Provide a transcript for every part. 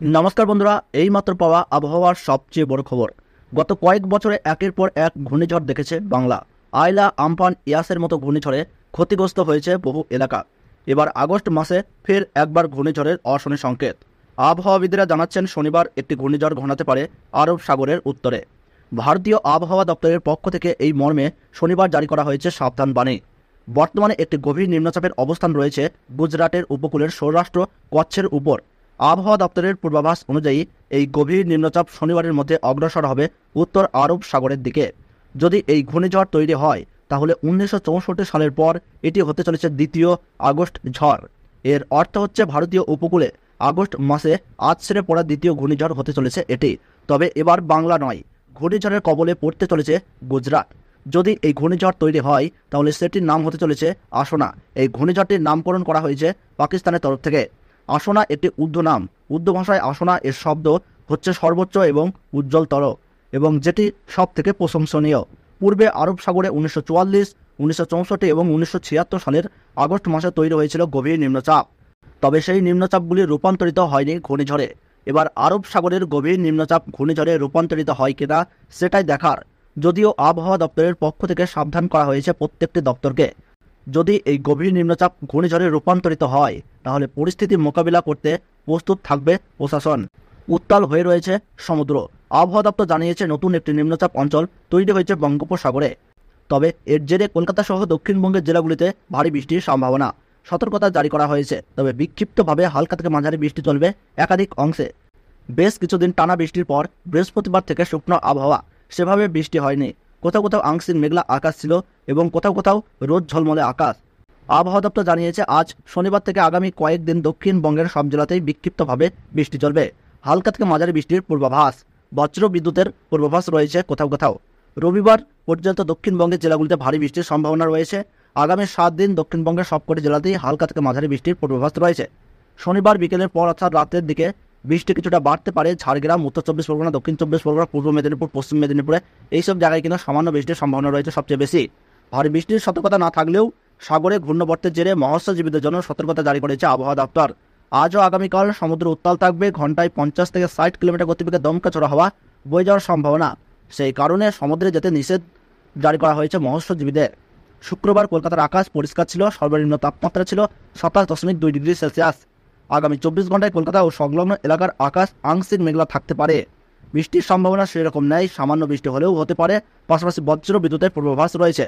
নমস্কার বন্ধুরা, এইমাত্র পাওয়া আবহাওয়ার সবচেয়ে বড় খবর। গত কয়েক বছরে একের পর এক ঘূর্ণিঝড় দেখেছে বাংলা। আয়লা, আমফান, ইয়াসের মতো ঘূর্ণিঝড়ে ক্ষতিগ্রস্ত হয়েছে বহু এলাকা। এবার আগস্ট মাসে ফের একবার ঘূর্ণিঝড়ের অশনি সংকেত। আবহাওয়াবিদরা জানাচ্ছেন শনিবার একটি ঘূর্ণিঝড় ঘনাতে পারে আরব সাগরের উত্তরে। ভারতীয় আবহাওয়া দপ্তরের পক্ষ থেকে এই মর্মে শনিবার জারি করা হয়েছে সাবধান বাণী। বর্তমানে একটি গভীর নিম্নচাপের অবস্থান রয়েছে গুজরাটের উপকূলের সৌরাষ্ট্র কচ্ছের উপর। আবহাওয়া দপ্তরের পূর্বাভাস অনুযায়ী এই গভীর নিম্নচাপ শনিবারের মধ্যে অগ্রসর হবে উত্তর আরব সাগরের দিকে। যদি এই ঘূর্ণিঝড় তৈরি হয় তাহলে 1964 সালের পর এটি হতে চলেছে দ্বিতীয় আগস্ট ঝড়। এর অর্থ হচ্ছে ভারতীয় উপকূলে আগস্ট মাসে আছড়ে পড়া দ্বিতীয় ঘূর্ণিঝড় হতে চলেছে এটি। তবে এবার বাংলা নয়, ঘূর্ণিঝড়ের কবলে পড়তে চলেছে গুজরাট। যদি এই ঘূর্ণিঝড় তৈরি হয় তাহলে সেটির নাম হতে চলেছে আসনা। এই ঘূর্ণিঝড়টির নামকরণ করা হয়েছে পাকিস্তানের তরফ থেকে। আসনা একটি উর্দু নাম। উর্দু ভাষায় আসনা এর শব্দ হচ্ছে সর্বোচ্চ এবং উজ্জ্বলতর, এবং যেটি সব থেকে প্রশংসনীয়। পূর্বে আরব সাগরে 1944, 1964 এবং 1976 সালের আগস্ট মাসে তৈরি হয়েছিল গভীর নিম্নচাপ। তবে সেই নিম্নচাপগুলি রূপান্তরিত হয়নি ঘূর্ণিঝড়ে। এবার আরব সাগরের গভীর নিম্নচাপ ঘূর্ণিঝড়ে রূপান্তরিত হয় কিনা সেটাই দেখার। যদিও আবহাওয়া দপ্তরের পক্ষ থেকে সাবধান করা হয়েছে প্রত্যেকটি দপ্তরকে। যদি এই গভীর নিম্নচাপ ঘূর্ণিঝড়ে রূপান্তরিত হয় তাহলে পরিস্থিতি মোকাবিলা করতে প্রস্তুত থাকবে প্রশাসন। উত্তাল হয়ে রয়েছে সমুদ্র। আবহাওয়া দপ্তর জানিয়েছে নতুন একটি নিম্নচাপ অঞ্চল তৈরি হয়েছে বঙ্গোপসাগরে। তবে এর জেরে কলকাতা সহ দক্ষিণবঙ্গের জেলাগুলিতে ভারী বৃষ্টির সম্ভাবনা। সতর্কতা জারি করা হয়েছে, তবে বিক্ষিপ্তভাবে হালকা থেকে মাঝারি বৃষ্টি চলবে একাধিক অংশে। বেশ কিছুদিন টানা বৃষ্টির পর বৃহস্পতিবার থেকে শুকনো আবহাওয়া। সেভাবে বৃষ্টি হয়নি। কোথাও কোথাও আংশিক মেঘলা আকাশ ছিল এবং কোথাও কোথাও রোদ ঝলমলে আকাশ। আবহাওয়া দপ্তর জানিয়েছে আজ শনিবার থেকে আগামী কয়েকদিন দক্ষিণবঙ্গের সব জেলাতেই বিক্ষিপ্তভাবে বৃষ্টি চলবে। হালকা থেকে মাঝারি বৃষ্টির পূর্বাভাস। বজ্র বিদ্যুতের পূর্বাভাস রয়েছে কোথাও কোথাও। রবিবার পর্যন্ত দক্ষিণবঙ্গের জেলাগুলিতে ভারী বৃষ্টির সম্ভাবনা রয়েছে। আগামী 7 দিন দক্ষিণবঙ্গের সবকটি জেলাতেই হালকা থেকে মাঝারি বৃষ্টির পূর্বাভাস রয়েছে। শনিবার বিকেলের পর অর্থাৎ রাতের দিকে বৃষ্টি কিছুটা বাড়তে পারে ঝাড়গ্রাম, উত্তর 24 পরগনা, দক্ষিণ 24 পরগনা, পূর্ব মেদিনীপুর, পশ্চিম মেদিনীপুরে এইসব জায়গায় কিন্তু সামান্য বৃষ্টির সম্ভাবনা রয়েছে সবচেয়ে বেশি। ভারী বৃষ্টির সতর্কতা না থাকলেও সাগরে ঘূর্ণবর্তের জেরে মৎস্যজীবীদের জন্য সতর্কতা জারি করেছে আবহাওয়া দপ্তর। আজও আগামীকাল সমুদ্র উত্তাল থাকবে। ঘন্টায় 50 থেকে 60 কিলোমিটার গতিবেগে দমকা ঝোড়ো হাওয়া বয়ে যাওয়ার সম্ভাবনা। সেই কারণে সমুদ্রে যেতে নিষেধ জারি করা হয়েছে মৎস্যজীবীদের। শুক্রবার কলকাতার আকাশ পরিষ্কার ছিল। সর্বনিম্ন তাপমাত্রা ছিল 27.2 ডিগ্রি সেলসিয়াস। আগামী 24 ঘন্টায় কলকাতা ও সংলগ্ন এলাকার আকাশ আংশিক মেঘলা থাকতে পারে। বৃষ্টির সম্ভাবনা সেরকম নেই, সামান্য বৃষ্টি হলেও হতে পারে। পাশাপাশি বজ্র বিদ্যুতের পূর্বাভাস রয়েছে।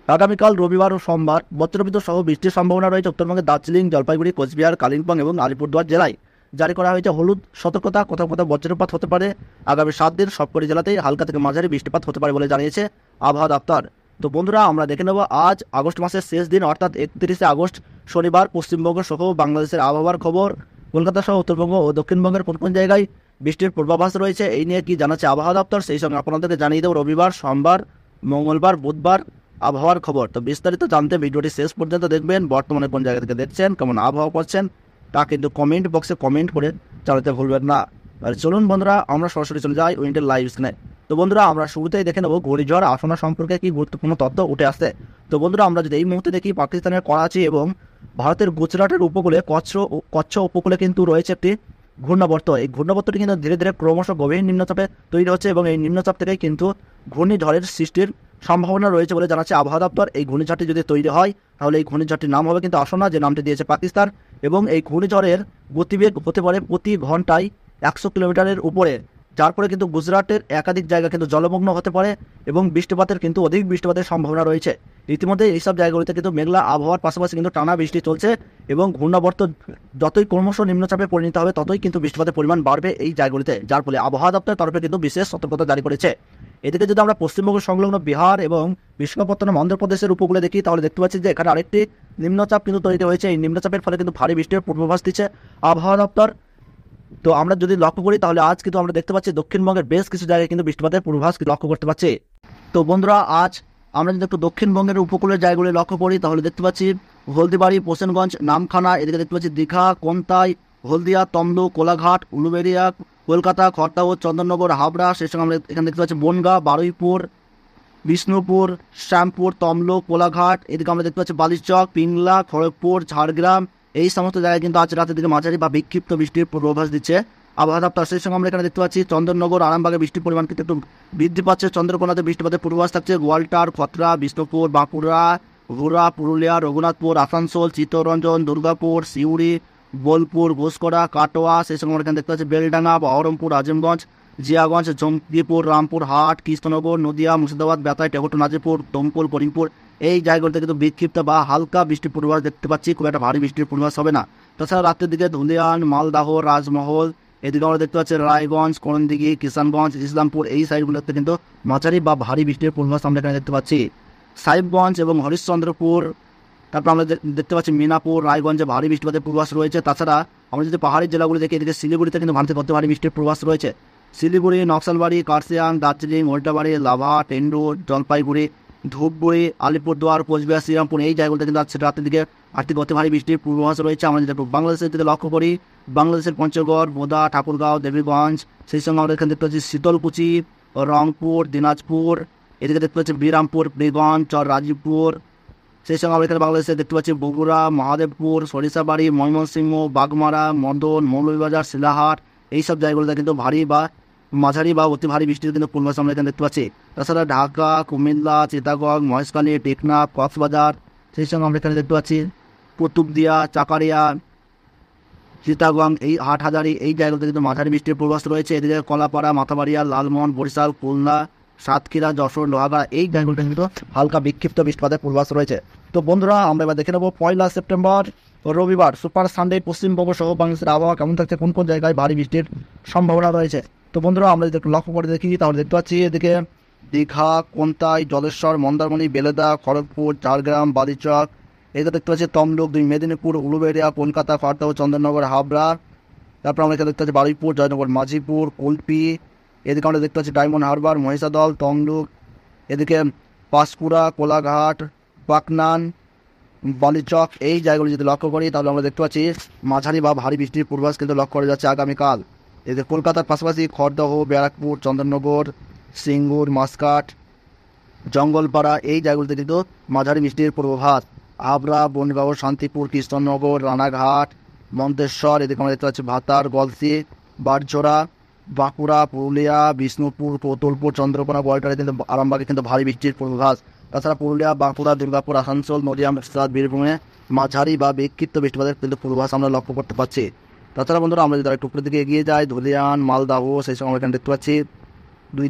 আগামীকাল রবিবার ও সোমবার বজ্রবিদ্যুৎ সহ বৃষ্টির সম্ভাবনা রয়েছে উত্তরবঙ্গের দার্জিলিং, জলপাইগুড়ি, কোচবিহার, কালিম্পং এবং আলিপুরদুয়ার জেলায়। জারি করা হয়েছে হলুদ সতর্কতা। কোথাও কোথাও বজ্রপাত হতে পারে। আগামী 7 দিন সবকটি জেলাতেই হালকা থেকে মাঝারি বৃষ্টিপাত হতে পারে বলে জানিয়েছে আবহাওয়া দপ্তর। তো বন্ধুরা, আমরা দেখে নেব আজ আগস্ট মাসের শেষ দিন অর্থাৎ 31শে আগস্ট শনিবার পশ্চিমবঙ্গ সহ বাংলাদেশের আবহাওয়ার খবর। কলকাতা সহ উত্তরবঙ্গ ও দক্ষিণবঙ্গের কোন কোন জায়গায় বৃষ্টির পূর্বাভাস রয়েছে এই নিয়ে কি জানাচ্ছে আবহাওয়া দপ্তর, সেই সঙ্গে আপনাদেরকে জানিয়ে দেব রবিবার, সোমবার, মঙ্গলবার, বুধবার আবহাওয়ার খবর। তো বিস্তারিত জানতে ভিডিওটি শেষ পর্যন্ত দেখবেন। বর্তমানে কোন জায়গা থেকে দেখছেন, কেমন আবহাওয়া পাচ্ছেন তা কিন্তু কমেন্ট বক্সে কমেন্ট করে জানাতে ভুলবেন না। আর চলুন বন্ধুরা, আমরা সরাসরি চলে যাই উইন্টার লাইভ স্ক্রিনে। তো বন্ধুরা, আমরা শুরুতেই দেখে নেব ঘূর্ণিঝড় আসনা সম্পর্কে কি গুরুত্বপূর্ণ তথ্য উঠে আসছে। তো বন্ধুরা, আমরা যদি এই মুহূর্তে দেখি পাকিস্তানের করাচি এবং ভারতের গুজরাটের উপকূলে কচ্ছ উপকূলে কিন্তু রয়েছে একটি ঘূর্ণাবর্ত। এই ঘূর্ণাবর্তটি কিন্তু ধীরে ধীরে ক্রমশ গভীর নিম্নচাপে তৈরি হচ্ছে এবং এই নিম্নচাপ থেকে কিন্তু ঘূর্ণিঝড়ের সৃষ্টির সম্ভাবনা রয়েছে বলে জানাচ্ছে আবহাওয়া দপ্তর। এই ঘূর্ণিঝড়টি যদি তৈরি হয় তাহলে এই ঘূর্ণিঝড়টির নাম হবে কিন্তু আসনা, যে নামটি দিয়েছে পাকিস্তান। এবং এই ঘূর্ণিঝড়ের গতিবেগ হতে পারে প্রতি ঘন্টায় 100 কিলোমিটারের উপরে, যার ফলে কিন্তু গুজরাটের একাধিক জায়গা কিন্তু জলমগ্ন হতে পারে এবং বৃষ্টিপাতের কিন্তু অধিক বৃষ্টিপাতের সম্ভাবনা রয়েছে। ইতিমধ্যে এইসব জায়গাগুলিতে কিন্তু মেঘলা আবহাওয়ার পাশাপাশি কিন্তু টানা বৃষ্টি চলছে এবং ঘূর্ণাবর্ত যতই ক্রমশ নিম্নচাপে পরিণত হবে ততই কিন্তু বৃষ্টিপাতের পরিমাণ বাড়বে এই জায়গাগুলিতে, যার ফলে আবহাওয়া দপ্তরের তরফে কিন্তু বিশেষ সতর্কতা জারি করেছে। এদিকে যদি আমরা পশ্চিমবঙ্গ সংলগ্ন বিহার এবং বিশাখাপত্তনম অন্ধ্রপ্রদেশের উপকূলে দেখি তাহলে দেখতে পাচ্ছি যে এখানে আরেকটি নিম্নচাপ কিন্তু তৈরি হয়েছে। এই নিম্নচাপের ফলে কিন্তু ভারী বৃষ্টির পূর্বাভাস দিচ্ছে আবহাওয়া দপ্তর। তো আমরা যদি লক্ষ্য করি তাহলে আজ কিন্তু আমরা দেখতে পাচ্ছি দক্ষিণবঙ্গের বেশ কিছু জায়গায় কিন্তু বৃষ্টিপাতের পূর্বাভাস লক্ষ্য করতে পারছি। তো বন্ধুরা, আজ আমরা যদি একটু দক্ষিণবঙ্গের উপকূলের জায়গাগুলি লক্ষ্য করি তাহলে দেখতে পাচ্ছি হলদিবাড়ি, পোষণগঞ্জ, নামখানা, এদিকে দেখতে পাচ্ছি দীঘা, কোন্তাই, হলদিয়া, তমলুক, কোলাঘাট, উলুবেড়িয়া, কলকাতা, খড়দাও, চন্দননগর, হাবড়া, সেই সঙ্গে আমরা এখানে দেখতে পাচ্ছি বনগাঁ, বারুইপুর, বিষ্ণুপুর, শ্যামপুর, তমলুক, কোলাঘাট, এদিকে আমরা দেখতে পাচ্ছি বালিচক, পিংলা, খড়গপুর, ঝাড়গ্রাম, এই সমস্ত জায়গায় কিন্তু আজ রাতের দিকে মাঝারি বা বিক্ষিপ্ত বৃষ্টির পূর্বাভাস দিচ্ছে আবহাওয়া দপ্তর। সেই সঙ্গে আমরা এখানে দেখতে পাচ্ছি চন্দননগর, আরামবাগে বৃষ্টির পরিমাণ কিন্তু একটু বৃদ্ধি পাচ্ছে। চন্দ্রকোনাতে বৃষ্টিপাতের পূর্বাভাস থাকছে। গোয়ালটার, খতরা, বিষ্ণুপুর, বাঁকুড়া, ঘোড়া, পুরুলিয়া, রঘুনাথপুর, আসানসোল, চিত্তরঞ্জন, দুর্গাপুর, সিউড়ি, বোলপুর, ঘোষকরা, কাটোয়া। সেই সঙ্গে আমরা এখানে দেখতে পাচ্ছি বেলডাঙ্গা, বহরমপুর, আজিমগঞ্জ, জিয়াগঞ্জ, জঙ্গিপুর, রামপুর হাট, কৃষ্ণনগর, নদিয়া, মুর্শিদাবাদ, বেতাই, টেকটো, নাজিরপুর, দমকল, করিমপুর। এই জায়গাগুলোতে কিন্তু বিক্ষিপ্ত বা হালকা বৃষ্টির পূর্বাভাস দেখতে পাচ্ছি। খুব একটা ভারী বৃষ্টির পূর্বাভাস হবে না। তাছাড়া রাতের দিকে ধুলিয়ান, মালদাহ, রাজমহল, এদিকে আমরা দেখতে পাচ্ছি রায়গঞ্জ, করণদিঘি, কিষানগঞ্জ, ইসলামপুর, এই সাইডগুলোতে কিন্তু মাঝারি বা ভারী বৃষ্টির পূর্বাভাস আমরা এখানে দেখতে পাচ্ছি। সাহেবগঞ্জ এবং হরিশ্চন্দ্রপুর, তারপর আমরা দেখতে পাচ্ছি মিনাপুর, রায়গঞ্জে ভারী বৃষ্টিপাতের পূর্বাভাস রয়েছে। তাছাড়া আমরা যদি পাহাড়ি জেলাগুলি দেখি, এদিকে শিলিগুড়িতে কিন্তু ভারী বৃষ্টির পূর্বাভাস রয়েছে। শিলিগুড়ি, নকশালবাড়ি, কার্শিয়াং, দার্জিলিং, উল্টাবাড়ি, লাভা, টেন্ডুর, জলপাইগুড়ি, ধূপগুড়ি, আলিপুরদুয়ার, কোচবিহার, শ্রীরামপুর, এই জায়গাগুলোতে কিন্তু আজকে রাতের দিকে আর্থিক অতি ভারী বৃষ্টির পূর্বাভাস রয়েছে। আমরা যদি বাংলাদেশের দিকে লক্ষ্য করি, বাংলাদেশের পঞ্চগড়, বোদা, ঠাকুরগাঁও, দেবীগঞ্জ, সেই সঙ্গে আমরা এখানে দেখতে পাচ্ছি শীতলকুচি, রংপুর, দিনাজপুর, এদিকে দেখতে পাচ্ছি বিরামপুর, বীরগঞ্জ, রাজীবপুর। সেই সঙ্গে আমরা এখানে বাংলাদেশে দেখতে পাচ্ছি বগুড়া, মহাদেবপুর, সরিষাবাড়ি, ময়মনসিংহ, বাগমারা, মদন, মৌলভীবাজার, শিলাহাট, এইসব জায়গাগুলোতে কিন্তু ভারী বা মাঝারি বা অতি ভারী বৃষ্টির কিন্তু পূর্বাভাস আমরা এখানে দেখতে পাচ্ছি। তাছাড়া ঢাকা, কুমিল্লা, চিটাগং, মহেশখালী, টেকনাফ, কক্সবাজার, সেই সঙ্গে আমরা এখানে দেখতে পাচ্ছি কুতুবদিয়া, চাকারিয়া, চিটাগং, এই হাটহাজারি, এই জায়গাগুলোতে কিন্তু মাঝারি বৃষ্টির পূর্বাভাস রয়েছে। এদিকে কলাপাড়া, মাথাবাড়িয়া, লালমোহন, বরিশাল, খুলনা, সাতক্ষীরা, যশোর, লোহাগাড়া, এই জায়গাগুলোতে কিন্তু হালকা বিক্ষিপ্ত বৃষ্টিপাতের পূর্বাভাস রয়েছে। তো বন্ধুরা, আমরা এবার দেখে নেব 1 সেপ্টেম্বর রবিবার সুপার সানডে পশ্চিমবঙ্গ সহ বাংলাদেশের আবহাওয়া কেমন থাকছে, কোন কোন জায়গায় ভারী বৃষ্টির সম্ভাবনা রয়েছে। তো বন্ধুরা, আমরা যদি একটু লক্ষ্য করে দেখি তাহলে দেখতে পাচ্ছি এদিকে দীঘা, কোন্তাই, জলেশ্বর, মন্দারমণি, বেলেদা, খড়গপুর, ঝাড়গ্রাম, বালিচক, এদিকে দেখতে পাচ্ছি তমলুক, মেদিনীপুর, উলুবেড়িয়া, কলকাতা, খড়দহ, চন্দননগর, হাবড়া। তারপর আমরা এখানে দেখতে পাচ্ছি বারুইপুর, জয়নগর, মাঝিপুর, কল্পি। এদিকে আমরা দেখতে পাচ্ছি ডায়মন্ড হারবার, মহিষাদল, তমলুক, এদিকে পাঁশকুড়া, কোলাঘাট, পাকনান, বালিচক, এই জায়গাগুলো যদি লক্ষ্য করি তাহলে আমরা দেখতে পাচ্ছি মাঝারি বা ভারী বৃষ্টির পূর্বাভাস কিন্তু লক্ষ্য করা যাচ্ছে আগামীকাল। এদিকে কলকাতার পাশাপাশি খড়দহ, ব্যারাকপুর, চন্দননগর, সিঙ্গুর, মাসকাট, জঙ্গলপাড়া, এই জায়গাগুলোতে কিন্তু মাঝারি বৃষ্টির পূর্বাভাস। হাবড়া, বনগাঁও, শান্তিপুর, কৃষ্ণনগর, রানাঘাট, মন্তেশ্বর, এদিকে আমরা দেখতে পাচ্ছি ভাতার, গলসি, বারজোড়া, বাঁকুড়া, পুরুলিয়া, বিষ্ণুপুর, কোতুলপুর, চন্দ্রকোনা, গোয়ালটারে কিন্তু আরামবাগে কিন্তু ভারী বৃষ্টির পূর্বাভাস। তাছাড়া পুরুলিয়া, বাঁকুড়া, দুর্গাপুর, আসানসোল, নদিয়া, মুর্শিদাবাদ, বীরভূমে মাঝারি বা বিক্ষিপ্ত বৃষ্টিপাতের কিন্তু পূর্বাভাস আমরা লক্ষ্য করতে পারছি। তাছাড়া বন্ধুরা, আমরা যদি একটু উপরের দিকে এগিয়ে যাই, ধুলিয়ান, মালদাহ, সেই সঙ্গে আমরা এখানে দেখতে পাচ্ছি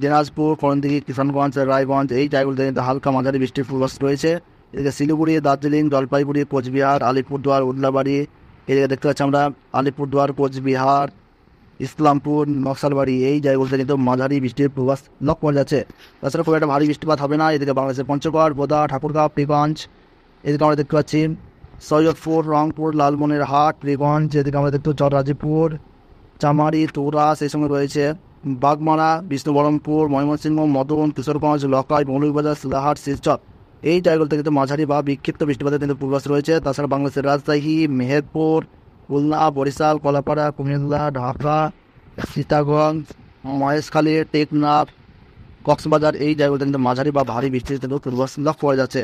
দিনাজপুর, করণদিঘি, কিষানগঞ্জ, রায়গঞ্জ, এই জায়গাগুলোতে কিন্তু হালকা মাঝারি বৃষ্টির পূর্বাভাস রয়েছে। এদিকে শিলিগুড়ি, দার্জিলিং, জলপাইগুড়ি, কোচবিহার, আলিপুরদুয়ার, উদলাবাড়ি, এদিকে দেখতে পাচ্ছি আমরা আলিপুরদুয়ার, কোচবিহার, ইসলামপুর, নকশালবাড়ি, এই জায়গাগুলোতে কিন্তু মাঝারি বৃষ্টির পূর্বাভাস লক্ষ্য করা যাচ্ছে। তাছাড়া খুব একটা ভারী বৃষ্টিপাত হবে না। এদিকে বাংলাদেশের পঞ্চগড়, বোদা, ঠাকুরগাঁও, পীরগঞ্জ, এদিকে আমরা দেখতে পাচ্ছি সৈয়দপুর, রংপুর, লালমনিরহাট, পীরগঞ্জ, এদিকে আমরা দেখতে পাচ্ছি রাজীবপুর, চামারি, তোরা, সেই সঙ্গে রয়েছে বাগমারা, বিষ্ণুবরমপুর, ময়মনসিংহ, মদন, কিশোরগঞ্জ, লকাই, মৌলভীবাজার, শিলাহাট, শিলচর, এই জায়গাগুলোতে কিন্তু মাঝারি বা বিক্ষিপ্ত বৃষ্টিপাতের কিন্তু পূর্বাভাস রয়েছে। তাছাড়া বাংলাদেশের রাজশাহী, মেহেরপুর, খুলনা, বরিশাল, কলাপাড়া, কুমিল্লা, ঢাকা, চিটাগঞ্জ, মহেশখালী, টেকনাফ, কক্সবাজার, এই জায়গাগুলোতে কিন্তু মাঝারি বা ভারী বৃষ্টির কিন্তু পূর্বাভাস লক্ষ্য করা যাচ্ছে।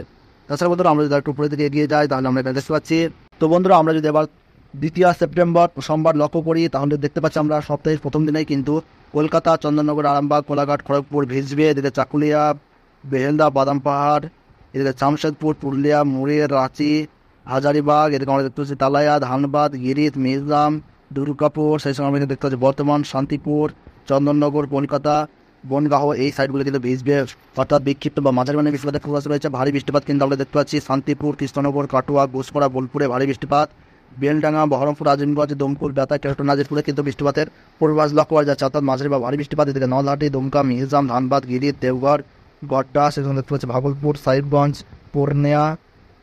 তাছাড়া বন্ধুরা, আমরা যদি একটু উপরের দিকে এগিয়ে যাই তাহলে আমরা এখানে দেখতে পাচ্ছি। তো বন্ধুরা, আমরা যদি এবার 2 সেপ্টেম্বর সোমবার লক্ষ্য করি তাহলে দেখতে পাচ্ছি আমরা সপ্তাহের প্রথম দিনেই কিন্তু কলকাতা, চন্দননগর, আরামবাগ, কোলাঘাট, খড়গপুর ভিজবে। এদিকে চাকুলিয়া, বেহেলদা, বাদাম পাহাড়, এদিকে জামশেদপুর, পুরুলিয়া, মুঙ্গের, রাঁচি, হাজারিবাগ, এদিকে আমরা দেখতে পাচ্ছি তালায়া, ধানবাদ, গিরিত, মিজোরাম, দুর্গাপুর, সেই সঙ্গে আমরা দেখতে পাচ্ছি বর্তমান, শান্তিপুর, চন্দননগর, কলকাতা, বনগাঁও, এই সাইডগুলো কিন্তু ভিজবে, অর্থাৎ বিক্ষিপ্ত বা মাঝারি মানের বৃষ্টিপাতের পূর্বাভাস রয়েছে। ভারী বৃষ্টিপাত কিন্তু আমরা দেখতে পাচ্ছি শান্তিপুর, কৃষ্ণনগর, কাটোয়া, ঘোষকরা, বোলপুরে ভারী বৃষ্টিপাত। বেলডাঙ্গা, বহরমপুর, আজিমগঞ্জ, দমকল, বেতাই, টেকটো, নাজিরপুরে কিন্তু বৃষ্টিপাতের পূর্বাভাস লক্ষ্য করা যাচ্ছে, অর্থাৎ মাঝারি বা ভারী বৃষ্টিপাত। এদিকে নলহাটি, দুমকা, মিহিজাম, ধানবাদ, গিরিত, দেওঘর, গড্ডা, সেখানে দেখতে পাচ্ছি ভাগলপুর, সাহিবগঞ্জ, পূর্ণিয়া।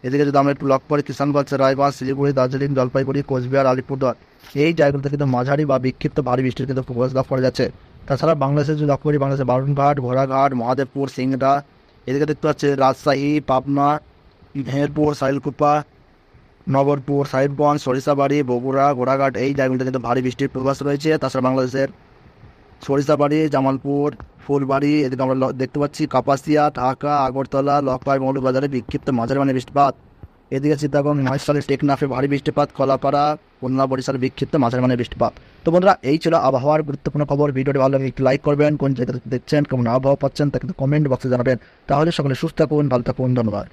এদিকে যদি আমরা একটু লক্ষ্য করি কিষানগঞ্জ, রায়গঞ্জ, শিলিগুড়ি, দার্জিলিং, জলপাইগুড়ি, কোচবিহার, আলিপুরদুয়ার, এই জায়গাগুলোতে কিন্তু মাঝারি বা বিক্ষিপ্ত ভারী বৃষ্টির কিন্তু পূর্বাভাস লক্ষ্য করা যাচ্ছে। তাছাড়া বাংলাদেশে যদি লক্ষ্য করি, বাংলাদেশের বারুণঘাট, ঘোড়াঘাট, মহাদেবপুর, সিংড়া, এদিকে দেখতে পাচ্ছি রাজশাহী, পাবনা, মেহেরপুর, সাইলকুপা, নগরপুর, সাহিবগঞ্জ, সরিষাবাড়ি, বগুড়া, ঘোড়াঘাট, এই জায়গাগুলোতে কিন্তু ভারী বৃষ্টির পূর্বাভাস রয়েছে। তাছাড়া বাংলাদেশের সরিষাবাড়ি, জামালপুর, ফুলবাড়ি, এদিকে আমরা দেখতে পাচ্ছি কাপাসিয়া, ঢাকা, আগরতলা, লখাই, মৌলভীবাজারে বিক্ষিপ্ত মাঝারি মানের বৃষ্টিপাত। এদিকে চিত্তাগং মহেশখালী টেকনাফে ভারী বৃষ্টিপাত, কলাপাড়া খুলনা বরিশালে বিক্ষিপ্ত মাঝারি মানের বৃষ্টিপাত। তো বন্ধুরা, এই ছিল আবহাওয়ার গুরুত্বপূর্ণ খবর। ভিডিওটি ভালো লাগলে একটু লাইক করবেন, কোন জায়গা থেকে দেখছেন, কেমন আবহাওয়া পাচ্ছেন তা কিন্তু কমেন্ট বক্সে জানাবেন। তাহলে সকলে সুস্থ থাকুন, ভালো থাকুন, ধন্যবাদ।